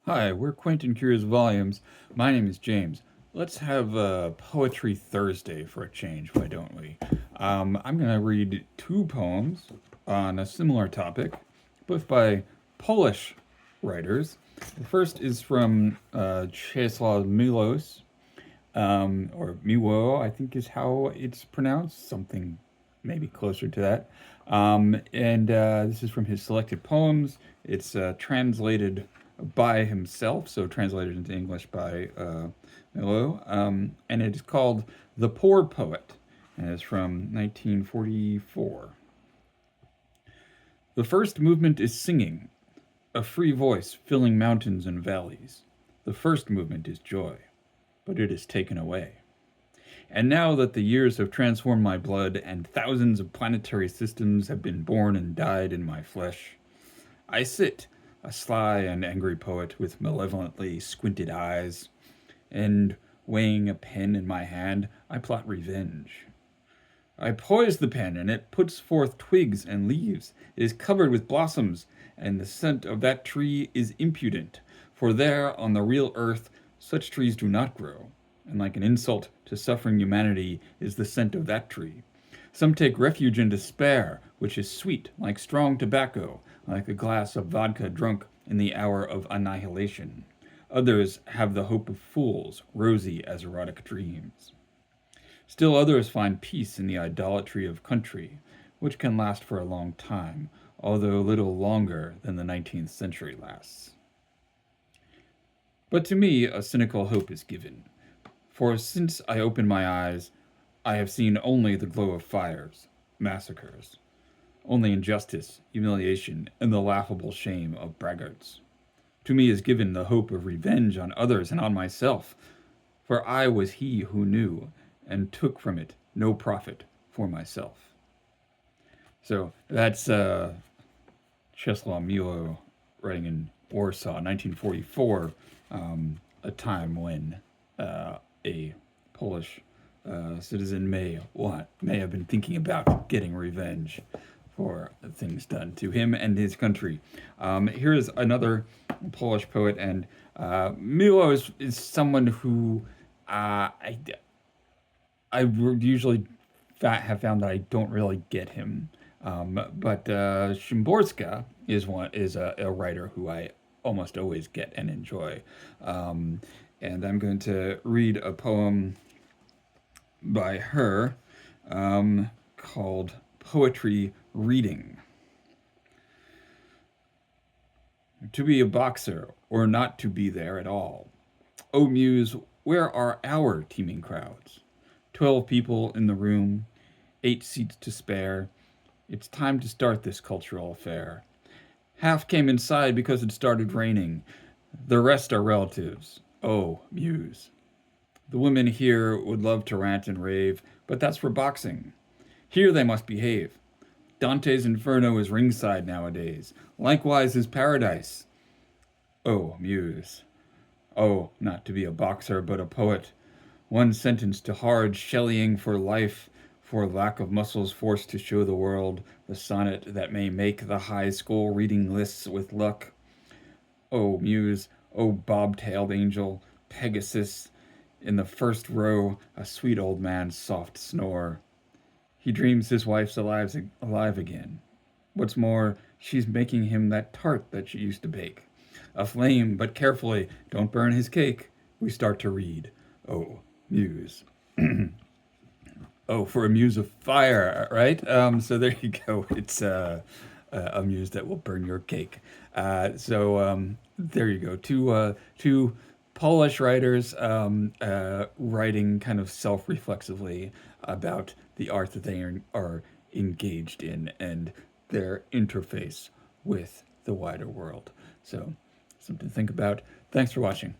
Hi, we're Quentin Curious Volumes. My name is James. Let's have Poetry Thursday for a change, why don't we? I'm going to read two poems on a similar topic, both by Polish writers. The first is from Czesław Miłosz, or Miło, I think is how it's pronounced, something maybe closer to that. And this is from his selected poems. It's translated by himself, so translated into English by Milo, and it is called The Poor Poet, and it's from 1944. The first movement is singing, a free voice filling mountains and valleys. The first movement is joy, but it is taken away. And now that the years have transformed my blood and thousands of planetary systems have been born and died in my flesh, I sit, a sly and angry poet with malevolently squinted eyes, and weighing a pen in my hand, I plot revenge. I poise the pen, and it puts forth twigs and leaves. It is covered with blossoms, and the scent of that tree is impudent, for there, on the real earth, such trees do not grow, and like an insult to suffering humanity is the scent of that tree. Some take refuge in despair, which is sweet, like strong tobacco, like a glass of vodka drunk in the hour of annihilation. Others have the hope of fools, rosy as erotic dreams. Still others find peace in the idolatry of country, which can last for a long time, although little longer than the 19th century lasts. But to me, a cynical hope is given, for since I opened my eyes, I have seen only the glow of fires, massacres, only injustice, humiliation, and the laughable shame of braggarts. To me is given the hope of revenge on others and on myself, for I was he who knew and took from it no profit for myself. So that's Czesław Miłosz writing in Warsaw, 1944, a time when a Polish citizen may have been thinking about getting revenge for things done to him and his country. Here is another Polish poet, and Miłosz is someone who I usually have found that I don't really get him. But Szymborska is a writer who I almost always get and enjoy. And I'm going to read a poem by her called Poetry Reading. To be a boxer or not to be there at all. Oh Muse, where are our teeming crowds? 12 people in the room, 8 seats to spare. It's time to start this cultural affair. Half came inside because it started raining. The rest are relatives. Oh, Muse. The women here would love to rant and rave, but that's for boxing. Here they must behave. Dante's Inferno is ringside nowadays. Likewise is Paradise. Oh, Muse. Oh, not to be a boxer, but a poet. One sentenced to hard shellying for life, for lack of muscles forced to show the world the sonnet that may make the high school reading lists with luck. Oh, Muse, oh, bob-tailed angel, Pegasus, in the first row, a sweet old man's soft snore. He dreams his wife's alive again. What's more, she's making him that tart that she used to bake. Aflame, but carefully, don't burn his cake. We start to read. Oh, Muse. Oh, for a muse of fire, right? So there you go. It's a muse that will burn your cake. So there you go. Two Polish writers writing kind of self-reflexively about the art that they are engaged in and their interface with the wider world. So something to think about. Thanks for watching.